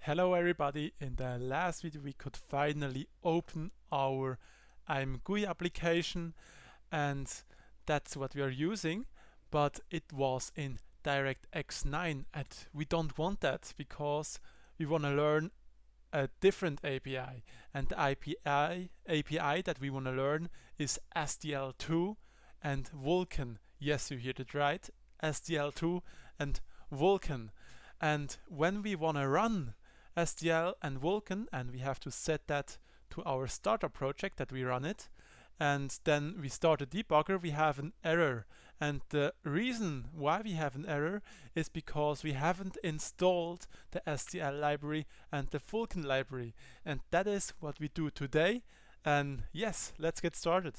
Hello everybody, in the last video we could finally open our GUI application, and that's what we are using, but it was in DirectX 9 and we don't want that because we want to learn a different API, and the API that we want to learn is SDL2 and Vulkan. Yes, you heard it right, SDL2 and Vulkan. And when we want to run SDL and Vulkan, and we have to set that to our startup project that we run it, and then we start a debugger, we have an error. And the reason why we have an error is because we haven't installed the SDL library and the Vulkan library. And that is what we do today. And yes, let's get started.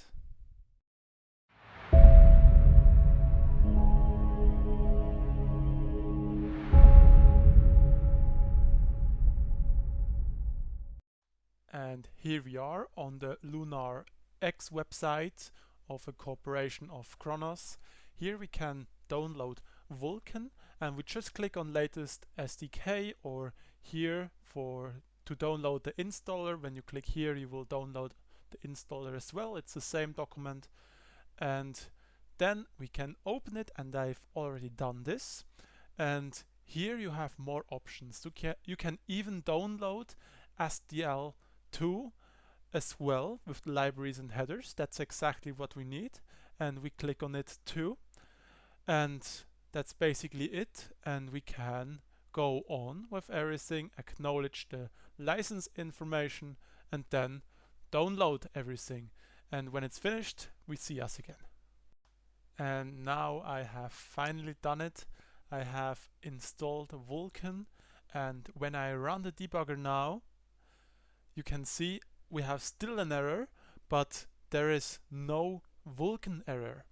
And here we are on the Lunar X website of a corporation of Kronos. Here we can download Vulkan, and we just click on latest SDK, or here to download the installer. When you click here, you will download the installer as well. It's the same document, and then we can open it, and I've already done this. And here you have more options. You can even download SDL2 as well with the libraries and headers. That's exactly what we need, and we click on it too, and that's basically it. And we can go on with everything, acknowledge the license information, and then download everything. And when it's finished, we see us again. And now I have finally done it. I have installed Vulkan, and when I run the debugger now, you can see we have still an error, but there is no Vulkan error.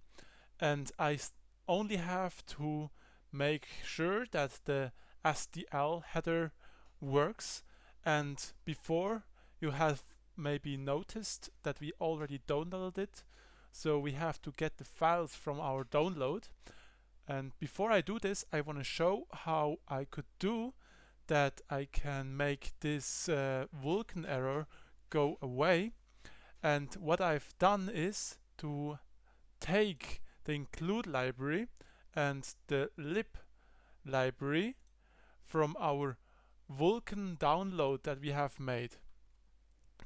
And I only have to make sure that the SDL header works. And before, you have maybe noticed that we already downloaded it, so we have to get the files from our download. And before I do this, I want to show how I could do that. I can make this Vulkan error go away. And what I've done is to take the include library and the lib library from our Vulkan download that we have made.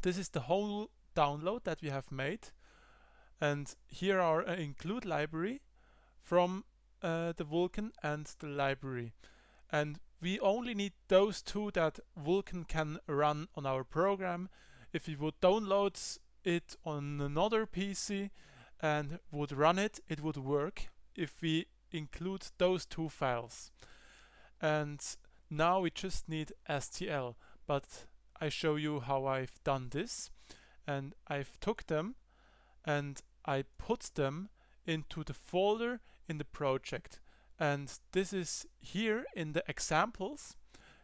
This is the whole download that we have made, and here are an include library from the Vulkan and the library. And we only need those two that Vulkan can run on our program. If we would download it on another PC and would run it, it would work if we include those two files. And now we just need STL, but I show you how I've done this. And I've took them and I put them into the folder in the project. And this is here in the examples.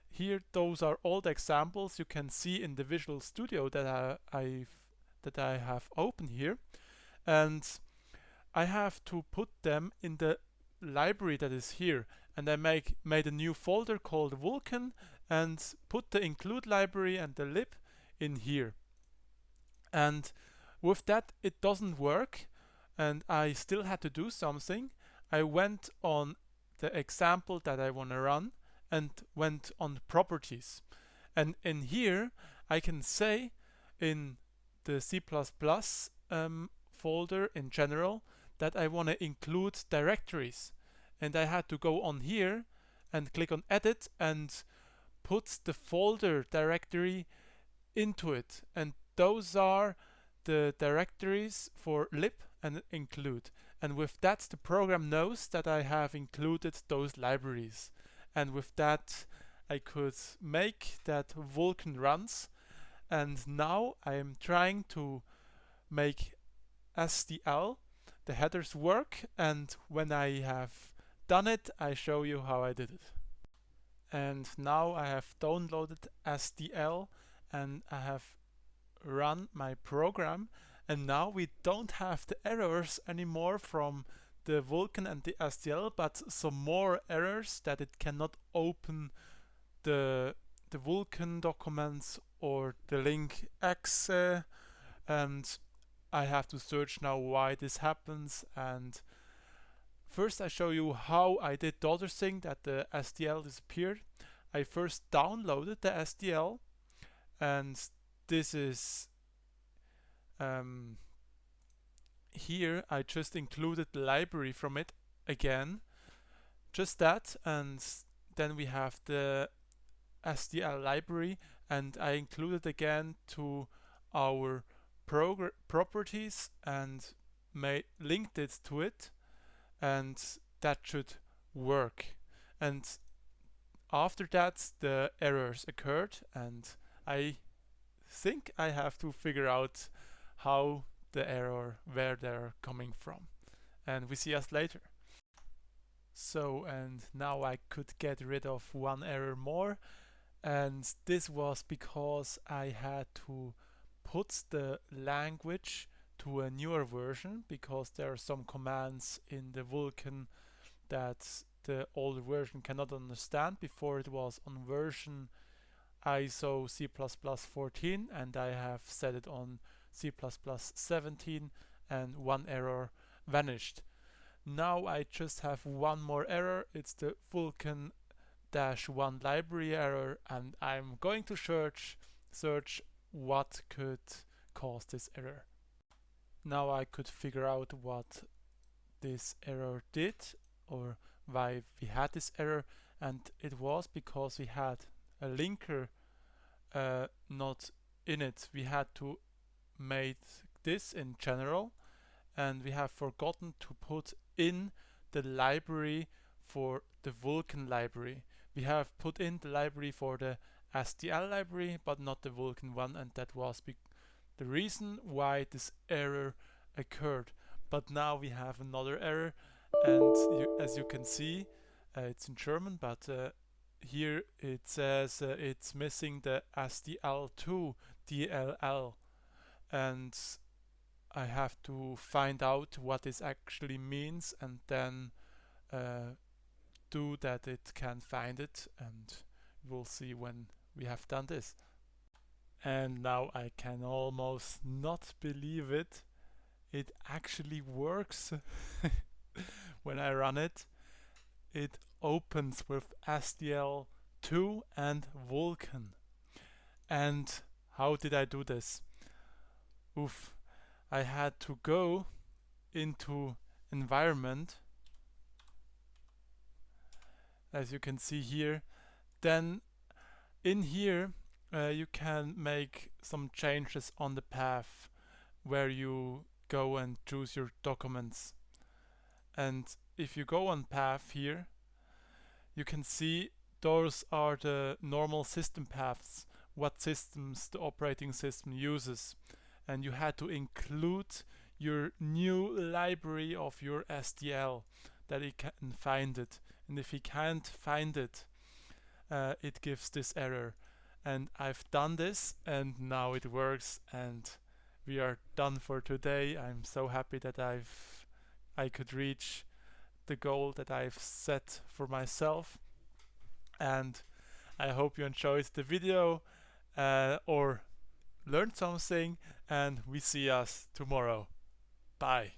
Here, those are all the examples you can see in the Visual Studio that I have open here. And I have to put them in the library that is here. And I made a new folder called Vulkan and put the include library and the lib in here. And with that, it doesn't work, and I still had to do something. I went on the example that I want to run and went on properties. And in here, I can say in the C++ folder in general that I want to include directories. And I had to go on here and click on edit and put the folder directory into it. And those are the directories for lib and include. And with that, the program knows that I have included those libraries. And with that, I could make that Vulkan runs. And now I am trying to make SDL, the headers, work. And when I have done it, I show you how I did it. And now I have downloaded SDL and I have run my program, and now we don't have the errors anymore from the Vulkan and the SDL, but some more errors that it cannot open the the Vulkan documents or the link X, and I have to search now why this happens. And first I show you how I did the other thing that the SDL disappeared. I first downloaded the SDL, and this is here I just included the library from it again, just that, and then we have the SDL library, and I included again to our properties and linked it to it, and that should work. And after that the errors occurred, and I think I have to figure out how where they're coming from, and we see us later. So, and now I could get rid of one error more, and this was because I had to put the language to a newer version, because there are some commands in the Vulkan that the older version cannot understand. Before it was on version ISO C++ 14, and I have set it on C++ 17, and one error vanished. Now I just have one more error. It's the Vulkan-1 library error, and I'm going to search what could cause this error. Now I could figure out what this error did, or why we had this error, and it was because we had a linker not in it. We had to make this in general, and we have forgotten to put in the library for the Vulkan library. We have put in the library for the SDL library, but not the Vulkan one, and that was the reason why this error occurred. But now we have another error, and as you can see, it's in German, but here it says it's missing the SDL2 DLL, and I have to find out what this actually means, and then do that it can find it, and we'll see when we have done this. And now I can almost not believe it. It actually works. When I run it, it opens with SDL2 and Vulkan. And how did I do this? Oof. I had to go into environment, as you can see here. Then in here you can make some changes on the path where you go and choose your documents. And if you go on path here, you can see those are the normal system paths, what systems the operating system uses. And you had to include your new library of your SDL that it can find it. And if he can't find it, it gives this error. And I've done this, and now it works, and we are done for today. I'm so happy that I could reach the goal that I've set for myself, and I hope you enjoyed the video or learned something, and we see us tomorrow. Bye.